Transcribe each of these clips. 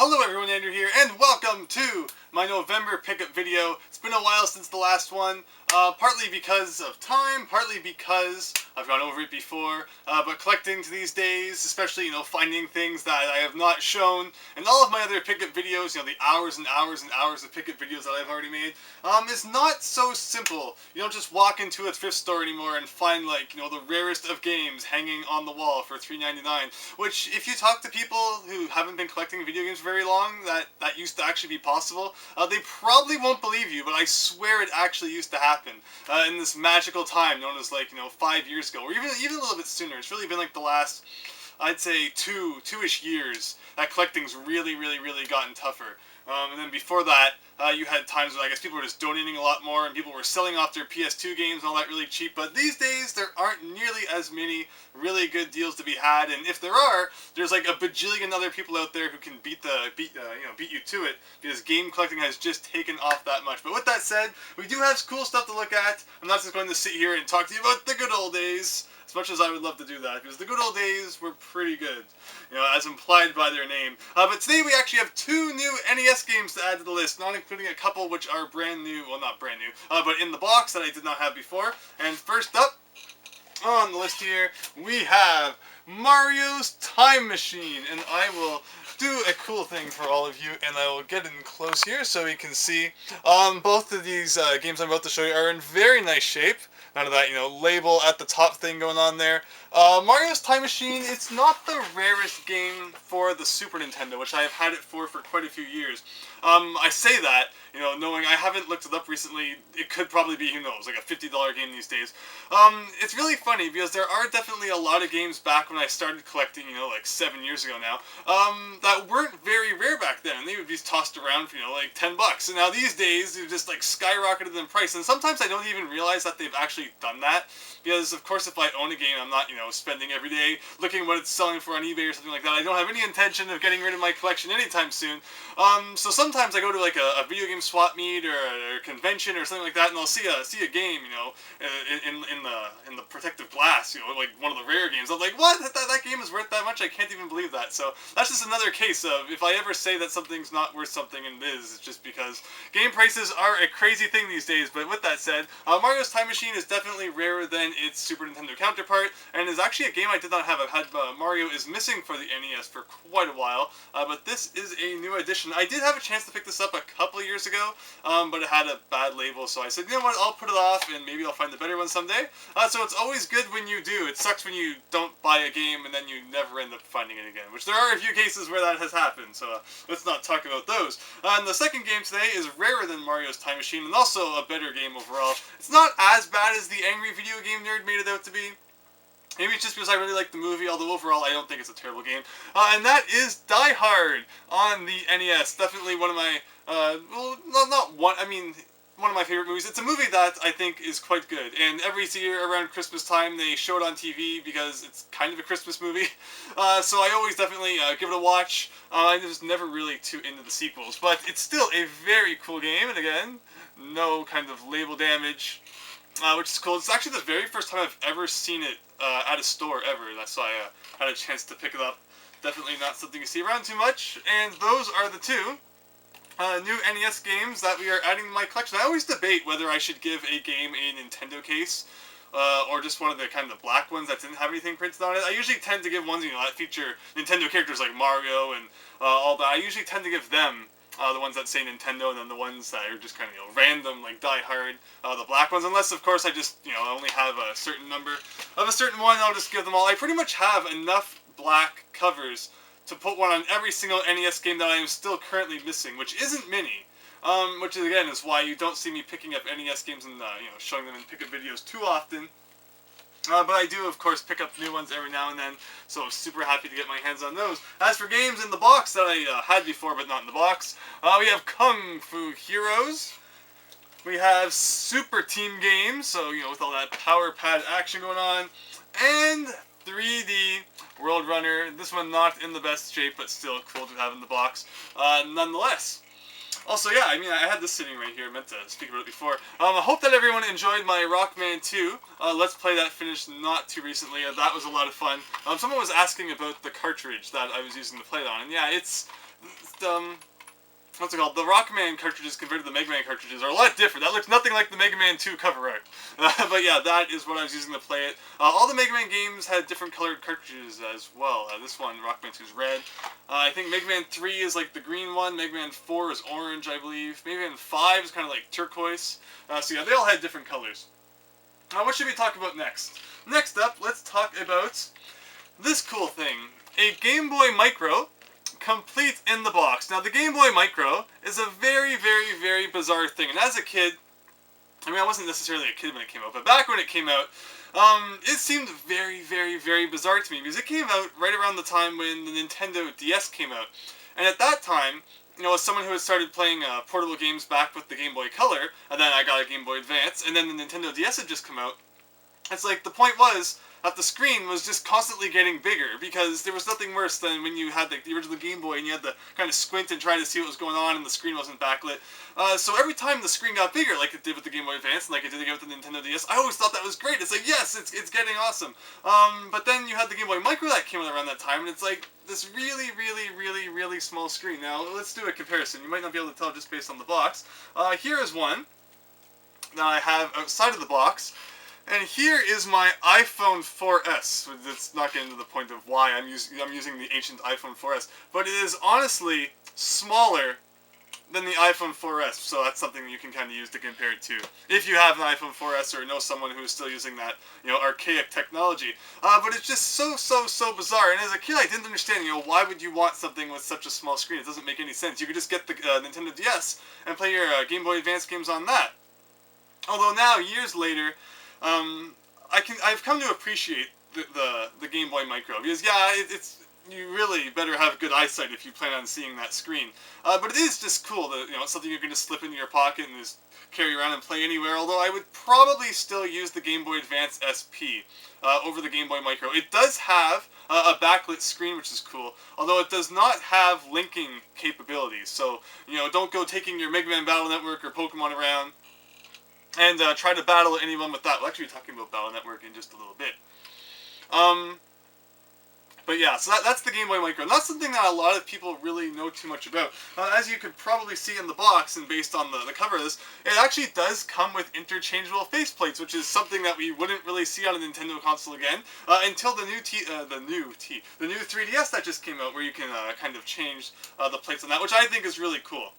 Hello everyone, Andrew here, and welcome to my November pickup video. It's been a while since the last one, partly because of time, partly because I've gone over it before, but collecting these days, especially, finding things that I have not shown, and all of my other pickup videos, the hours and hours and hours of pickup videos that I've already made, is not so simple. You don't just walk into a thrift store anymore and find, the rarest of games hanging on the wall for $3.99, which, if you talk to people who haven't been collecting video games very long, that used to actually be possible, they probably won't believe you, but I swear it actually used to happen in this magical time known as 5 years ago, or even a little bit sooner. It's really been the last, I'd say, two-ish years that collecting's really gotten tougher. And then before that, you had times when I guess people were just donating a lot more and people were selling off their PS2 games and all that really cheap. But these days, there aren't nearly as many really good deals to be had. And if there are, there's a bajillion other people out there who can beat you to it, because game collecting has just taken off that much. But with that said, we do have cool stuff to look at. I'm not just going to sit here and talk to you about the good old days, as much as I would love to do that, because the good old days were pretty good, as implied by their name. But today we actually have 2 new NES games to add to the list, not including a couple which are brand new, well, not brand new, but in the box that I did not have before. And first up on the list here, we have Mario's Time Machine, and I will do a cool thing for all of you, and I will get in close here so you can see. Both of these games I'm about to show you are in very nice shape. None of that, label at the top thing going on there. Mario's Time Machine, it's not the rarest game for the Super Nintendo, which I have had it for quite a few years. I say that, knowing I haven't looked it up recently. It could probably be, who knows, a $50 game these days. It's really funny, because there are definitely a lot of games back when I started collecting, 7 years ago now, that weren't very rare back then, and they would be tossed around for, $10. And now these days, they've just, skyrocketed in price, and sometimes I don't even realize that they've actually done that, because, of course, if I own a game, I'm not, spending every day looking what it's selling for on eBay or something like that. I don't have any intention of getting rid of my collection anytime soon. So sometimes I go to, a video game swap meet or a convention or something like that, and I'll see a game, in the protective glass, one of the rare games. I'm like, what? That game is worth that much? I can't even believe that. So that's just another case of, if I ever say that something's not worth something, and it is, it's just because game prices are a crazy thing these days. But with that said, Mario's Time Machine is definitely rarer than its Super Nintendo counterpart, and is actually a game I did not have. I've had Mario is Missing for the NES for quite a while, but this is a new edition. I did have a chance to pick this up a couple of years ago, but it had a bad label, so I said, you know what, I'll put it off, and maybe I'll find a better one someday. So it's always good when you do. It sucks when you don't buy a game and then you never end up finding it again, which there are a few cases where that has happened, so let's not talk about those. And the second game today is rarer than Mario's Time Machine, and also a better game overall. It's not as bad as the Angry Video Game Nerd made it out to be. Maybe it's just because I really like the movie, although overall I don't think it's a terrible game. And that is Die Hard on the NES. Definitely one of my, one of my favorite movies. It's a movie that I think is quite good, and every year around Christmas time they show it on TV because it's kind of a Christmas movie. So I always definitely give it a watch. I was never really too into the sequels, but it's still a very cool game, and again, no kind of label damage. Which is cool. It's actually the very first time I've ever seen it at a store ever. That's why I had a chance to pick it up. Definitely not something you see around too much. And those are the 2 new NES games that we are adding to my collection. I always debate whether I should give a game a Nintendo case, or just one of the kind of black ones that didn't have anything printed on it. I usually tend to give ones that feature Nintendo characters like Mario and all that. I usually tend to give them the ones that say Nintendo, and then the ones that are just kind of, random, like Die Hard, the black ones. Unless, of course, I just, only have a certain number of a certain one, I'll just give them all. I pretty much have enough black covers to put one on every single NES game that I am still currently missing, which isn't many. Which, again, is why you don't see me picking up NES games and, showing them in pickup videos too often. But I do, of course, pick up new ones every now and then, so I'm super happy to get my hands on those. As for games in the box that I had before, but not in the box, we have Kung Fu Heroes. We have Super Team Games, so, with all that power pad action going on. And 3D World Runner. This one not in the best shape, but still cool to have in the box, nonetheless. Also, yeah, I had this sitting right here. I meant to speak about it before. I hope that everyone enjoyed my Rockman 2 Let's Play that finished not too recently. That was a lot of fun. Someone was asking about the cartridge that I was using to play it on, and yeah, it's what's it called? The Rockman cartridges compared to the MegaMan cartridges are a lot different. That looks nothing like the Mega Man 2 cover art. But yeah, that is what I was using to play it. All the Mega Man games had different colored cartridges as well. This one, Rockman 2 is red. I think Mega Man 3 is like the green one. Mega Man 4 is orange, I believe. Mega Man 5 is kind of like turquoise. So yeah, they all had different colors. What should we talk about next? Next up, let's talk about this cool thing. A Game Boy Micro, complete in the box. Now, the Game Boy Micro is a very, very, very bizarre thing. And as a kid, I mean, I wasn't necessarily a kid when it came out, but back when it came out, it seemed very, very, very bizarre to me because it came out right around the time when the Nintendo DS came out. And at that time, you know, as someone who had started playing portable games back with the Game Boy Color, and then I got a Game Boy Advance, and then the Nintendo DS had just come out, it's like, the point was that the screen was just constantly getting bigger, because there was nothing worse than when you had the original Game Boy and you had to kind of squint and try to see what was going on and the screen wasn't backlit. So every time the screen got bigger, like it did with the Game Boy Advance and like it did again with the Nintendo DS, I always thought that was great. It's like, yes, it's getting awesome. But then you had the Game Boy Micro that came out around that time, and it's like this really, really, really, really small screen. Now, let's do a comparison. You might not be able to tell just based on the box. Here is one that I have outside of the box. And here is my iPhone 4S. It's not getting to the point of why I'm using the ancient iPhone 4S, but it is honestly smaller than the iPhone 4S, so that's something you can kind of use to compare it to. If you have an iPhone 4S or know someone who is still using that, you know, archaic technology. But it's just so bizarre, and as a kid I didn't understand, you know, why would you want something with such a small screen? It doesn't make any sense. You could just get the Nintendo DS and play your Game Boy Advance games on that. Although now, years later, I've come to appreciate the Game Boy Micro, because yeah, you really better have good eyesight if you plan on seeing that screen. But it is just cool that, you know, it's something you can just slip into your pocket and just carry around and play anywhere, although I would probably still use the Game Boy Advance SP over the Game Boy Micro. It does have a backlit screen, which is cool, although it does not have linking capabilities, so, you know, don't go taking your MegaMan Battle Network or Pokemon around and try to battle anyone with that. We'll actually be talking about Battle Network in just a little bit. But yeah, so that's the Game Boy Micro. And that's something that a lot of people really know too much about. As you could probably see in the box, and based on the cover of this, it actually does come with interchangeable faceplates, which is something that we wouldn't really see on a Nintendo console again, until the new 3DS that just came out, where you can kind of change the plates on that, which I think is really cool.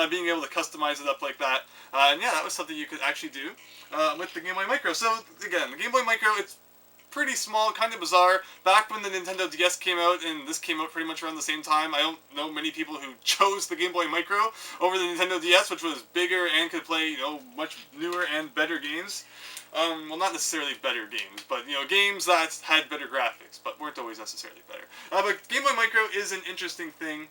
Being able to customize it up like that. And yeah, that was something you could actually do with the Game Boy Micro. So again, the Game Boy Micro, it's pretty small, kind of bizarre. Back when the Nintendo DS came out, and this came out pretty much around the same time, I don't know many people who chose the Game Boy Micro over the Nintendo DS, which was bigger and could play, you know, much newer and better games. Well, not necessarily better games, but, you know, games that had better graphics, but weren't always necessarily better. But Game Boy Micro is an interesting thing.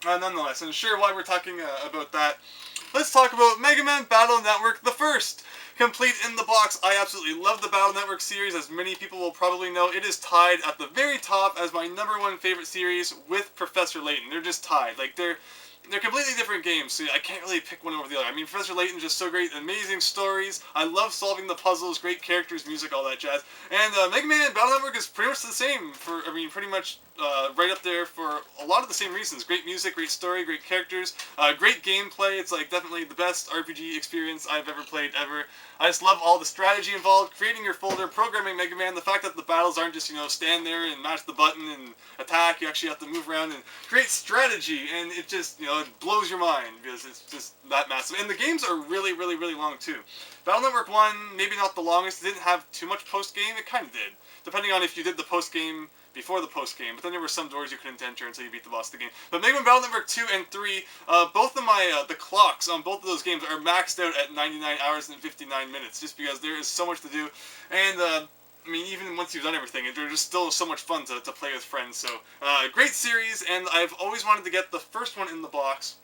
Nonetheless, and sure, while we're talking about that, let's talk about MegaMan Battle Network the First. Complete in the box. I absolutely love the Battle Network series, as many people will probably know. It is tied at the very top as my #1 favorite series with Professor Layton. They're just tied. Like, they're completely different games, so I can't really pick one over the other. I mean, Professor Layton's just so great, amazing stories. I love solving the puzzles, great characters, music, all that jazz. And MegaMan Battle Network is pretty much the same. Pretty much right up there for a lot of the same reasons. Great music, great story, great characters, great gameplay. It's like definitely the best RPG experience I've ever played ever. I just love all the strategy involved, creating your folder, programming Mega Man, the fact that the battles aren't just, you know, stand there and mash the button and attack. You actually have to move around and create strategy, and it just, you know, it blows your mind because it's just that massive. And the games are really, really, really long too. Battle Network 1, maybe not the longest. It didn't have too much post-game. It kind of did, depending on if you did the post-game before the post-game, but then there were some doors you couldn't enter until you beat the boss of the game. But Mega Man Battle Network 2 and 3, both of the clocks on both of those games are maxed out at 99 hours and 59 minutes, just because there is so much to do, and, I mean, even once you've done everything, they're just still so much fun to play with friends, so, great series, and I've always wanted to get the first one in the box,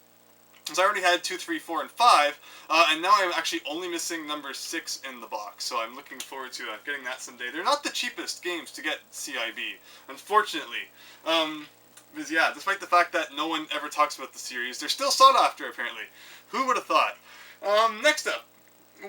because I already had 2, 3, 4, and 5, and now I'm actually only missing number 6 in the box, so I'm looking forward to getting that someday. They're not the cheapest games to get CIB, unfortunately. Because yeah, despite the fact that no one ever talks about the series, they're still sought after, apparently. Who would have thought? Next up,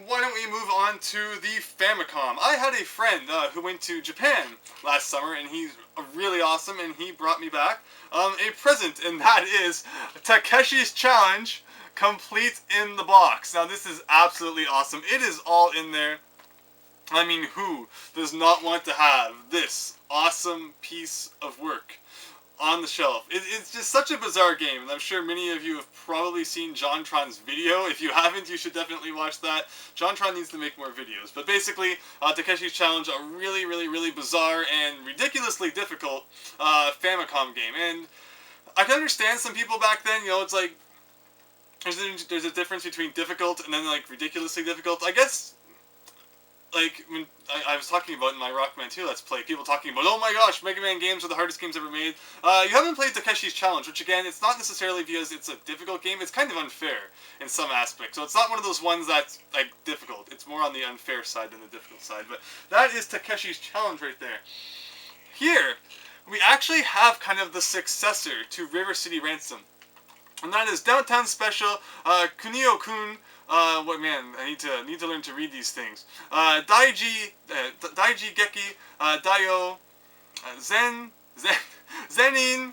why don't we move on to the Famicom? I had a friend who went to Japan last summer, and he's really awesome, and he brought me back a present, and that is Takeshi's Challenge, complete in the box. Now, this is absolutely awesome. It is all in there. I mean, who does not want to have this awesome piece of work on the shelf? It's just such a bizarre game, and I'm sure many of you have probably seen JonTron's video. If you haven't, you should definitely watch that. JonTron needs to make more videos. But basically, Takeshi's Challenge, a really, really, really bizarre and ridiculously difficult Famicom game. And I can understand some people back then, you know, it's like, there's a difference between difficult and then, like, ridiculously difficult. I guess, like, when I was talking about in my Rockman 2 Let's Play, people talking about, oh my gosh, Mega Man games are the hardest games ever made. You haven't played Takeshi's Challenge, which again, it's not necessarily because it's a difficult game, it's kind of unfair in some aspects. So it's not one of those ones that's, like, difficult. It's more on the unfair side than the difficult side. But that is Takeshi's Challenge right there. Here, we actually have kind of the successor to River City Ransom. And that is Downtown Special, Kunio-kun. What man? I need to learn to read these things. Daiji Geki, Daio, Zenin,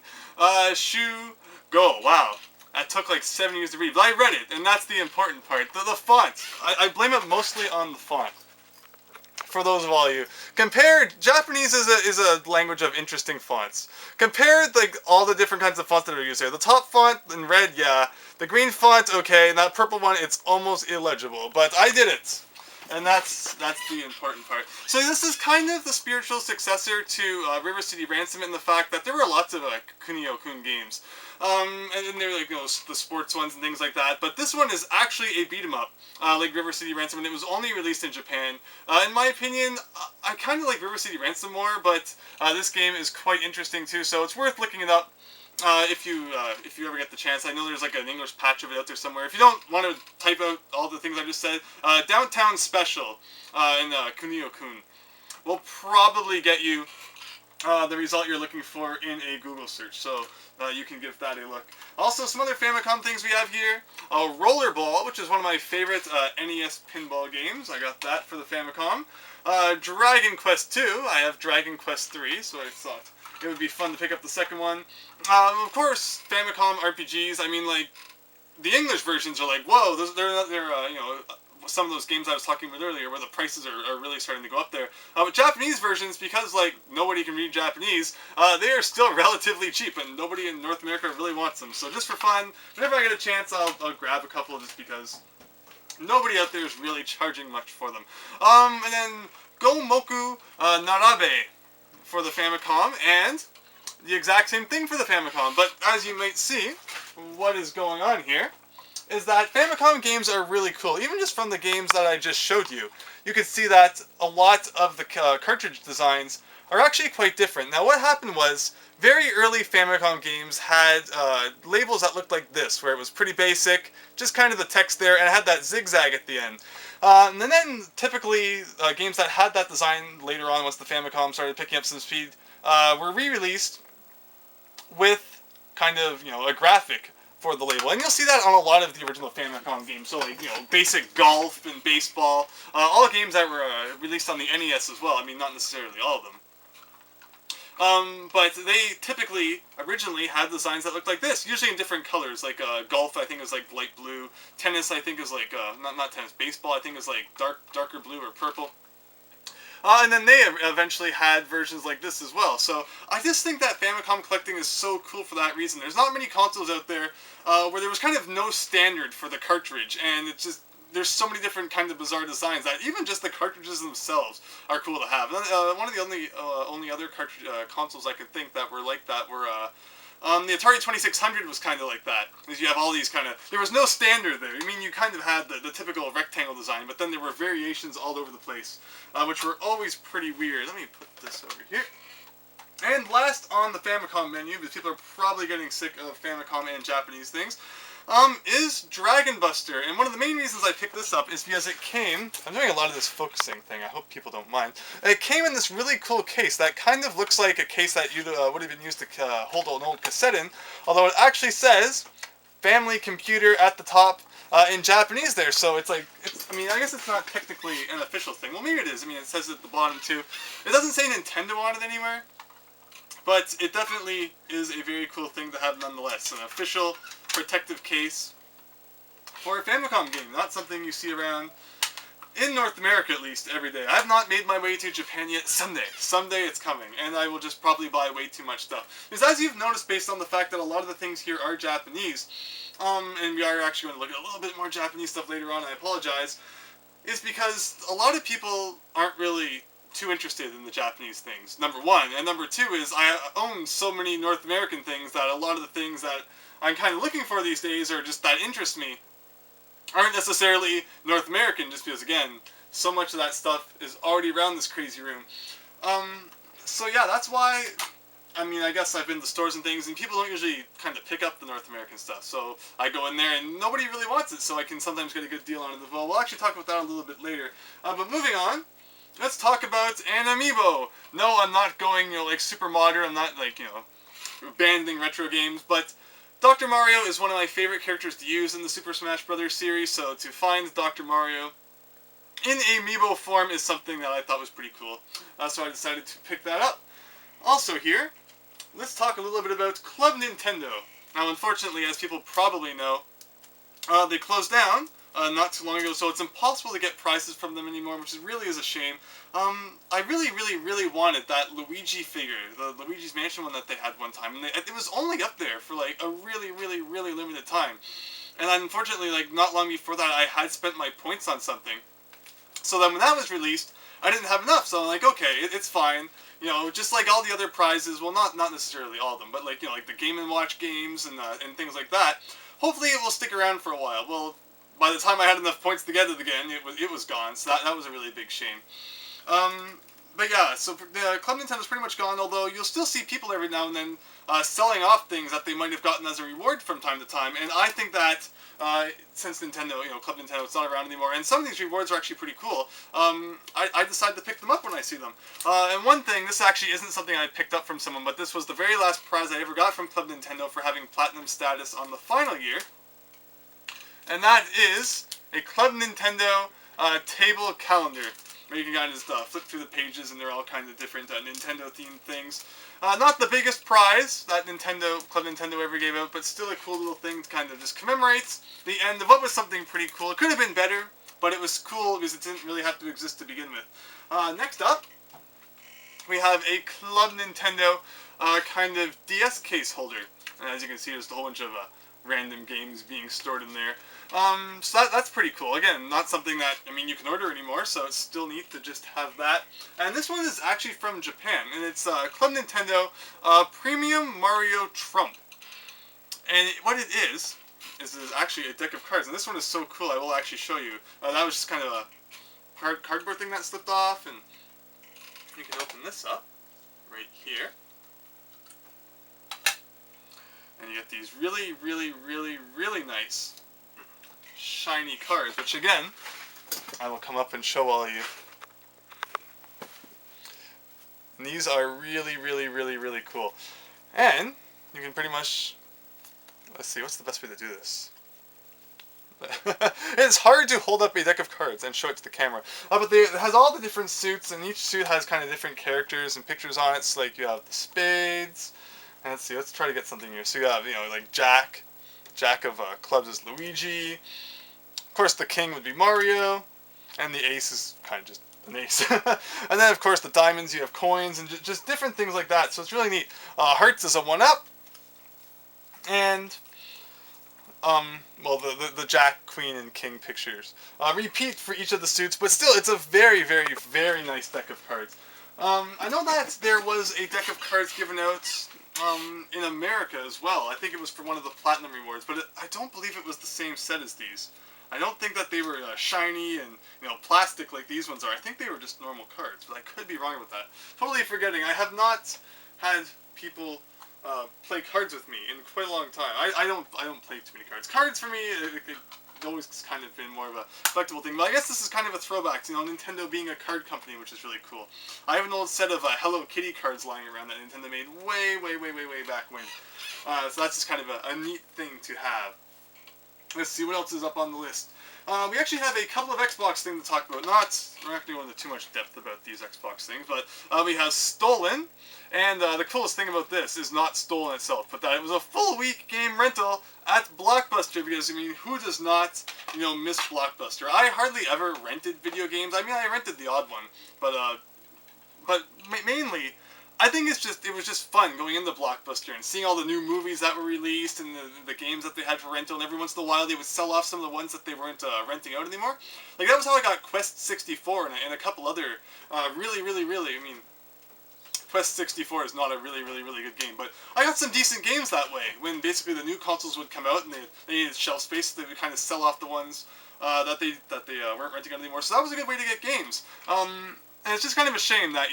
Shu, Go. Wow. That took like 7 years to read, but I read it, and that's the important part. The font. I blame it mostly on the font. For those of all you, Japanese is a language of interesting fonts. Compare like all the different kinds of fonts that are used here. The top font in red, yeah. The green font, okay. And that purple one, it's almost illegible. But I did it, and that's the important part. So this is kind of the spiritual successor to River City Ransom in the fact that there were lots of Kunio-kun games. And then they're like, you know, the sports ones and things like that. But this one is actually a beat 'em up, like River City Ransom, and it was only released in Japan. In my opinion, I kind of like River City Ransom more, but this game is quite interesting too, so it's worth looking it up if you ever get the chance. I know there's like an English patch of it out there somewhere. If you don't want to type out all the things I just said, Downtown Special in Kunio-kun will probably get you the result you're looking for in a Google search, so you can give that a look. Also, some other Famicom things we have here. Rollerball, which is one of my favorite NES pinball games. I got that for the Famicom. Dragon Quest 2. I have Dragon Quest 3, so I thought it would be fun to pick up the second one. Of course, Famicom RPGs. I mean, like, the English versions are like, whoa, they're you know, some of those games I was talking about earlier where the prices are really starting to go up there. But Japanese versions, because like nobody can read Japanese, they are still relatively cheap, and nobody in North America really wants them. So just for fun, whenever I get a chance, I'll grab a couple just because nobody out there is really charging much for them. And then Gomoku Narabe for the Famicom, and the exact same thing for the Famicom. But as you might see, what is going on here is that Famicom games are really cool. Even just from the games that I just showed you, you can see that a lot of the cartridge designs are actually quite different. Now what happened was, very early Famicom games had labels that looked like this, where it was pretty basic, just kind of the text there, and it had that zigzag at the end. And then typically games that had that design later on, once the Famicom started picking up some speed, were re-released with kind of, you know, a graphic for the label. And you'll see that on a lot of the original Famicom games. So like, you know, basic golf and baseball. All the games that were released on the NES as well. I mean, not necessarily all of them. But they typically, originally, had designs that looked like this. Usually in different colors. Like golf, I think, is like light blue. Tennis, I think, is like, not tennis, baseball, I think, is like darker blue or purple. And then they eventually had versions like this as well. So I just think that Famicom collecting is so cool for that reason. There's not many consoles out there where there was kind of no standard for the cartridge, and it's just, there's so many different kind of bizarre designs that even just the cartridges themselves are cool to have. And one of the only other cartridge consoles I could think that were like that were the Atari 2600 was kind of like that. Because you have all these kind of, there was no standard there. I mean, you kind of had the typical rectangle design, but then there were variations all over the place, which were always pretty weird. Let me put this over here. And last on the Famicom menu, because people are probably getting sick of Famicom and Japanese things, is Dragon Buster. And one of the main reasons I picked this up is because it came, I'm doing a lot of this focusing thing, I hope people don't mind. It came in this really cool case that kind of looks like a case that you would have been used to hold an old cassette in, although it actually says Family Computer at the top in Japanese there, so it's like, I mean, I guess it's not technically an official thing. Well, maybe it is. I mean, it says it at the bottom too. It doesn't say Nintendo on it anywhere, but it definitely is a very cool thing to have nonetheless. An official protective case for a Famicom game. Not something you see around, in North America at least, every day. I have not made my way to Japan yet. Someday it's coming, and I will just probably buy way too much stuff. Because as you've noticed, based on the fact that a lot of the things here are Japanese, and we are actually going to look at a little bit more Japanese stuff later on, I apologize, is because a lot of people aren't really too interested in the Japanese things, number one. And number two is I own so many North American things that a lot of the things that I'm kind of looking for these days, or just that interest me, aren't necessarily North American, just because, again, so much of that stuff is already around this crazy room. So yeah, that's why, I mean, I guess I've been to stores and things, and people don't usually kind of pick up the North American stuff, so I go in there and nobody really wants it, so I can sometimes get a good deal on it as well. We'll actually talk about that a little bit later. But moving on, let's talk about an amiibo. No, I'm not going, like, super modern, I'm not, like, abandoning retro games, but Dr. Mario is one of my favorite characters to use in the Super Smash Bros. Series, so to find Dr. Mario in amiibo form is something that I thought was pretty cool. So I decided to pick that up. Also here, let's talk a little bit about Club Nintendo. Now, unfortunately, as people probably know, they closed down not too long ago, so it's impossible to get prizes from them anymore, which really is a shame. I really wanted that Luigi figure, the Luigi's Mansion one that they had one time, and it was only up there for like a really limited time. And unfortunately, like not long before that, I had spent my points on something. So then when that was released, I didn't have enough, so I'm like, okay, it's fine. Just like all the other prizes, well, not necessarily all of them, but like, like the Game & Watch games and things like that, hopefully it will stick around for a while. Well, by the time I had enough points to get it again, it was gone, so that was a really big shame. But yeah, so the Club Nintendo's pretty much gone, although you'll still see people every now and then selling off things that they might have gotten as a reward from time to time, and I think that since Nintendo, Club Nintendo, it's not around anymore, and some of these rewards are actually pretty cool, I decided to pick them up when I see them. And one thing, this actually isn't something I picked up from someone, but this was the very last prize I ever got from Club Nintendo for having Platinum status on the final year, and that is a Club Nintendo table calendar, where you can kind of just flip through the pages, and they're all kind of different Nintendo-themed things. Not the biggest prize that Club Nintendo ever gave out, but still a cool little thing to kind of just commemorate the end of what was something pretty cool. It could have been better, but it was cool because it didn't really have to exist to begin with. Next up, we have a Club Nintendo kind of DS case holder. And as you can see, there's a whole bunch of random games being stored in there. So that's pretty cool. Again, not something that, you can order anymore, so it's still neat to just have that. And this one is actually from Japan, and it's Club Nintendo Premium Mario Trump. And what it is actually a deck of cards, and this one is so cool, I will actually show you. That was just kind of a cardboard thing that slipped off, and you can open this up right here. And you get these really nice shiny cards, which again, I will come up and show all of you. And these are really cool. And you can pretty much, let's see, what's the best way to do this? It's hard to hold up a deck of cards and show it to the camera. But it has all the different suits, and each suit has kind of different characters and pictures on it. So like you have the spades. And let's see, let's try to get something here. So you have, like Jack of clubs is Luigi. Of course, the king would be Mario, and the ace is kind of just an ace. And then, of course, the diamonds, you have coins, and just different things like that. So it's really neat. Hearts is a 1-up, and well, the Jack, Queen, and King pictures repeat for each of the suits, but still, it's a very nice deck of cards. I know that there was a deck of cards given out in America as well. I think it was for one of the Platinum rewards, but I don't believe it was the same set as these. I don't think that they were shiny and plastic like these ones are. I think they were just normal cards, but I could be wrong with that. Totally forgetting. I have not had people play cards with me in quite a long time. I don't play too many cards. Cards for me, it's always kind of been more of a collectible thing. But I guess this is kind of a throwback to Nintendo being a card company, which is really cool. I have an old set of Hello Kitty cards lying around that Nintendo made way back when. So that's just kind of a neat thing to have. Let's see what else is up on the list. We actually have a couple of Xbox things to talk about. We're not going to go into too much depth about these Xbox things, but we have Stolen, and the coolest thing about this is not Stolen itself, but that it was a full week game rental at Blockbuster, because, I mean, who does not, miss Blockbuster? I hardly ever rented video games. I mean, I rented the odd one, but mainly, I think it was just fun going into Blockbuster and seeing all the new movies that were released and the games that they had for rental, and every once in a while they would sell off some of the ones that they weren't renting out anymore. Like, that was how I got Quest 64 and a couple other really, I mean, Quest 64 is not a really good game, but I got some decent games that way, when basically the new consoles would come out and they needed shelf space, so they would kind of sell off the ones that they weren't renting out anymore. So that was a good way to get games. And it's just kind of a shame that,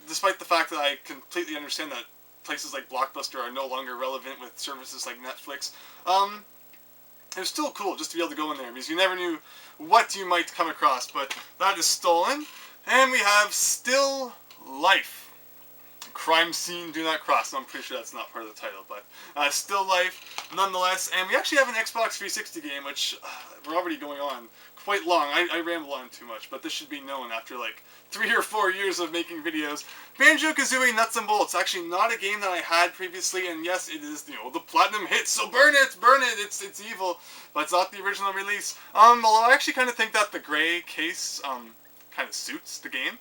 despite the fact that I completely understand that places like Blockbuster are no longer relevant with services like Netflix, it was still cool just to be able to go in there, because you never knew what you might come across. But that is Stolen. And we have Still Life. Crime Scene Do Not Cross. I'm pretty sure that's not part of the title, but Still Life nonetheless. And we actually have an Xbox 360 game, which we're already going on quite long. I ramble on too much, but this should be known after like 3 or 4 years of making videos. Banjo-Kazooie Nuts and Bolts. Actually not a game that I had previously, and yes, it is, the platinum hit, so burn it, it's evil, but it's not the original release. Although I actually kind of think that the gray case, kind of suits the game,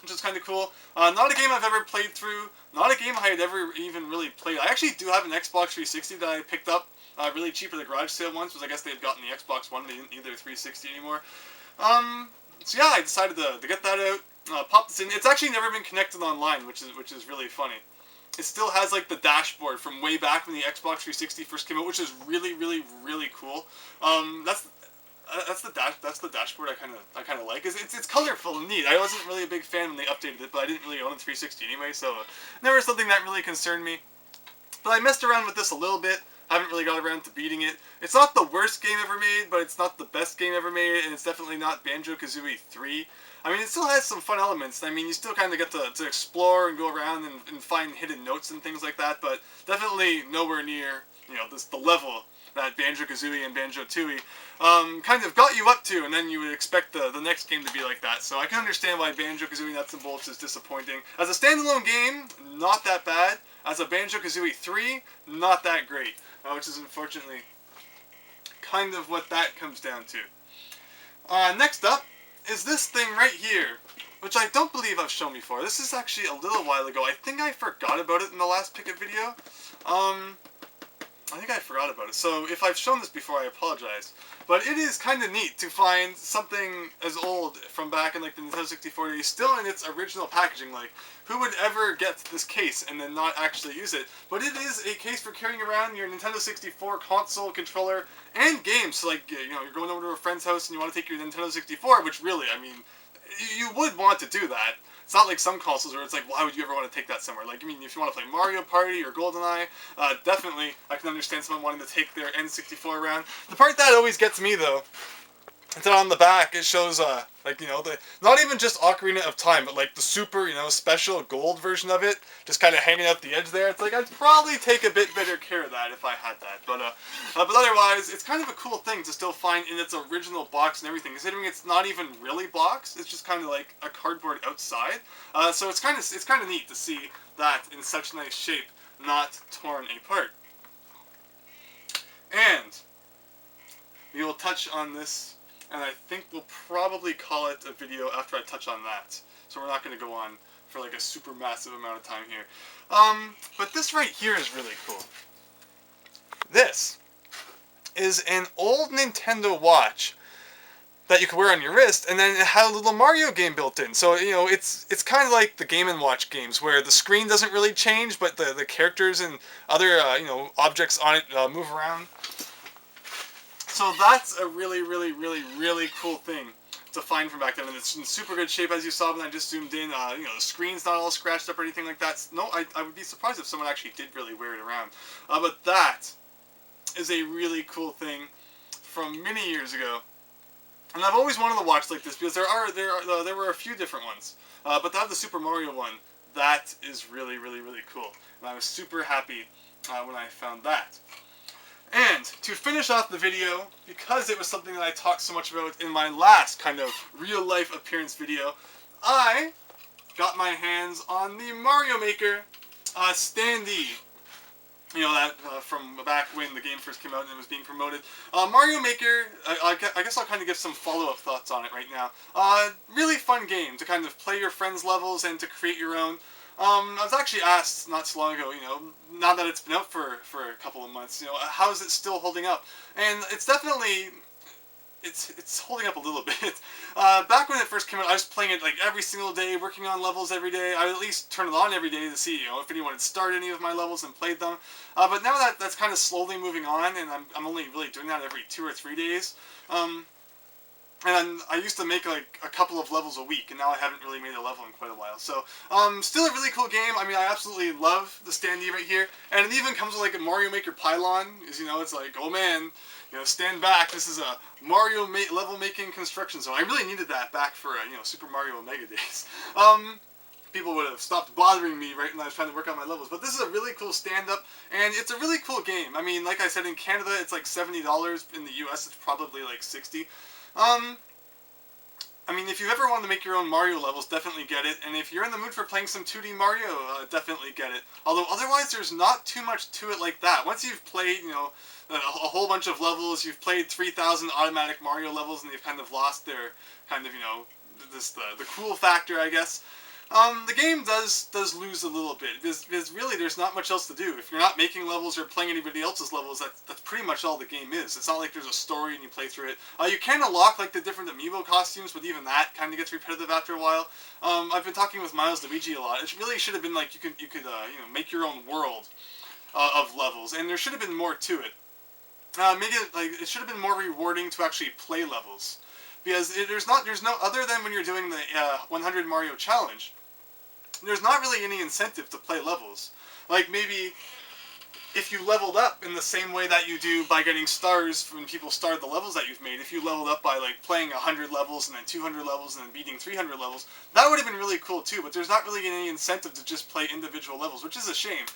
which is kind of cool. Not a game I've ever played through, not a game I had ever even really played. I actually do have an Xbox 360 that I picked up really cheap at the garage sale once, because I guess they had gotten the Xbox One, they didn't need their 360 anymore. So yeah, I decided to get that out, pop this in. It's actually never been connected online, which is really funny. It still has like the dashboard from way back when the Xbox 360 first came out, which is really cool. That's the dashboard I kind of like. It's colorful and neat. I wasn't really a big fan when they updated it, but I didn't really own a 360 anyway, so never something that really concerned me. But I messed around with this a little bit. Haven't really got around to beating it. It's not the worst game ever made, but it's not the best game ever made, and it's definitely not Banjo-Kazooie 3. I mean, it still has some fun elements. I mean, you still kind of get to explore and go around and find hidden notes and things like that, but definitely nowhere near, the level that Banjo-Kazooie and Banjo-Tooie kind of got you up to, and then you would expect the next game to be like that. So I can understand why Banjo-Kazooie Nuts and Bolts is disappointing. As a standalone game, not that bad. As a Banjo-Kazooie 3, not that great. Which is unfortunately kind of what that comes down to. Next up is this thing right here, which I don't believe I've shown before. This is actually a little while ago. I think I forgot about it in the last Picket video. I think I forgot about it, so if I've shown this before, I apologize. But it is kind of neat to find something as old from back in like the Nintendo 64 days still in its original packaging. Like, who would ever get this case and then not actually use it? But it is a case for carrying around your Nintendo 64 console, controller, and games. So like, you're going over to a friend's house and you want to take your Nintendo 64, which really, I mean, you would want to do that. It's not like some consoles where it's like, why would you ever want to take that somewhere? Like, I mean, if you want to play Mario Party or GoldenEye, definitely I can understand someone wanting to take their N64 around. The part that always gets me, though, is that on the back it shows, not even just Ocarina of Time, but like the super, special gold version of it, just kind of hanging out the edge there. It's like, I'd probably take a bit better care of that if I had that. But otherwise, it's kind of a cool thing to still find in its original box and everything, considering it's not even really boxed. It's just kind of like a cardboard outside. So it's kind of neat to see that in such nice shape, not torn apart. And we will touch on this, and I think we'll probably call it a video after I touch on that. So we're not going to go on for like a super massive amount of time here. But this right here is really cool. This is an old Nintendo watch that you could wear on your wrist, and then it had a little Mario game built in. So, it's kind of like the Game & Watch games, where the screen doesn't really change, but the characters and other, objects on it move around. So that's a really cool thing to find from back then, and it's in super good shape, as you saw when I just zoomed in. The screen's not all scratched up or anything like that. No, I would be surprised if someone actually did really wear it around. But that is a really cool thing from many years ago. And I've always wanted a watch like this, because there were a few different ones. But to have the Super Mario one, that is really cool. And I was super happy when I found that. And to finish off the video, because it was something that I talked so much about in my last kind of real-life appearance video, I got my hands on the Mario Maker standee. You know, that from back when the game first came out and it was being promoted. Mario Maker, I guess I'll kind of give some follow-up thoughts on it right now. Really fun game to kind of play your friends' levels and to create your own. I was actually asked not so long ago, you know, now that it's been out for a couple of months, you know, how is it still holding up? And it's definitely, it's holding up a little bit. Back when it first came out, I was playing it like every single day, working on levels every day. I would at least turn it on every day to see, you know, if anyone had started any of my levels and played them. But now that that's kind of slowly moving on, and I'm only really doing that every 2 or 3 days. And I used to make like a couple of levels a week, and now I haven't really made a level in quite a while. So, still a really cool game. I mean, I absolutely love the standee right here. And it even comes with like a Mario Maker pylon. Is, you know, it's like, oh man, you know, stand back. This is a Mario level making construction zone. I really needed that back for, you know, Super Mario Omega days. People would have stopped bothering me right when I was trying to work on my levels. But this is a really cool stand-up, and it's a really cool game. I mean, like I said, in Canada, it's like $70. In the US, it's probably like $60. I mean, if you ever want to make your own Mario levels, definitely get it. And if you're in the mood for playing some 2D Mario, definitely get it. Although, otherwise, there's not too much to it like that. Once you've played, you know, a whole bunch of levels, you've played 3,000 automatic Mario levels, and they've kind of lost their, kind of, you know, the cool factor, I guess. The game does lose a little bit, because really there's not much else to do. If you're not making levels or playing anybody else's levels, that's pretty much all the game is. It's not like there's a story and you play through it. You can unlock like the different amiibo costumes, but even that kind of gets repetitive after a while. I've been talking with Miles Luigi a lot. It really should have been like you could you know, make your own world of levels, and there should have been more to it. Make it like it should have been more rewarding to actually play levels, because there's no other than when you're doing the 100 Mario challenge. There's not really any incentive to play levels. Like, maybe if you leveled up in the same way that you do by getting stars when people start the levels that you've made, if you leveled up by, like, playing 100 levels and then 200 levels and then beating 300 levels, that would have been really cool too, but there's not really any incentive to just play individual levels, which is a shame.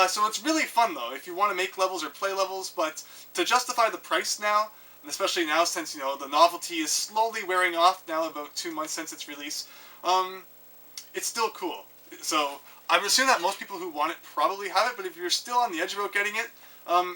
So it's really fun, though, if you want to make levels or play levels, but to justify the price now, and especially now since, you know, the novelty is slowly wearing off now, about 2 months since its release, it's still cool. So, I would assume that most people who want it probably have it, but if you're still on the edge about getting it,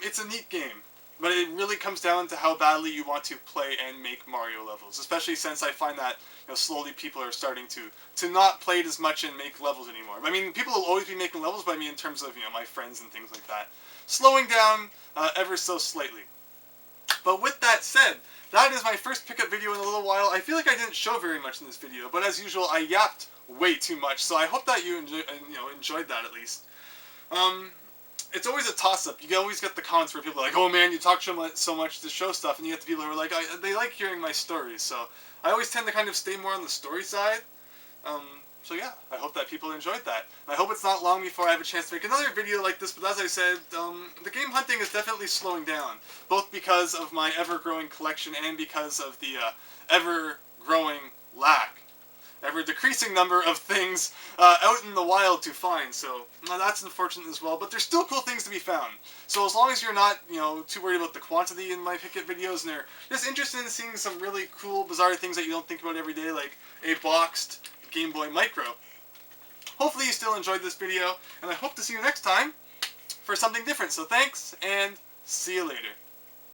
it's a neat game. But it really comes down to how badly you want to play and make Mario levels, especially since I find that, you know, slowly people are starting to not play it as much and make levels anymore. I mean, people will always be making levels, but I mean in terms of, you know, my friends and things like that. Slowing down ever so slightly. But with that said, that is my first pickup video in a little while. I feel like I didn't show very much in this video, but as usual, I yapped way too much, so I hope that you enjoyed that at least. It's always a toss-up. You always get the comments where people are like, oh man, you talk so much to show stuff, and you get the people who are like, they like hearing my stories, so I always tend to kind of stay more on the story side. So yeah, I hope that people enjoyed that. I hope it's not long before I have a chance to make another video like this, but as I said, the game hunting is definitely slowing down, both because of my ever-growing collection and because of the ever-growing ever-decreasing number of things out in the wild to find, so that's unfortunate as well, but there's still cool things to be found. So as long as you're not, you know, too worried about the quantity in my Pick It videos, and they're just interested in seeing some really cool, bizarre things that you don't think about every day, like a boxed Game Boy Micro. Hopefully you still enjoyed this video, and I hope to see you next time for something different, so thanks, and see you later.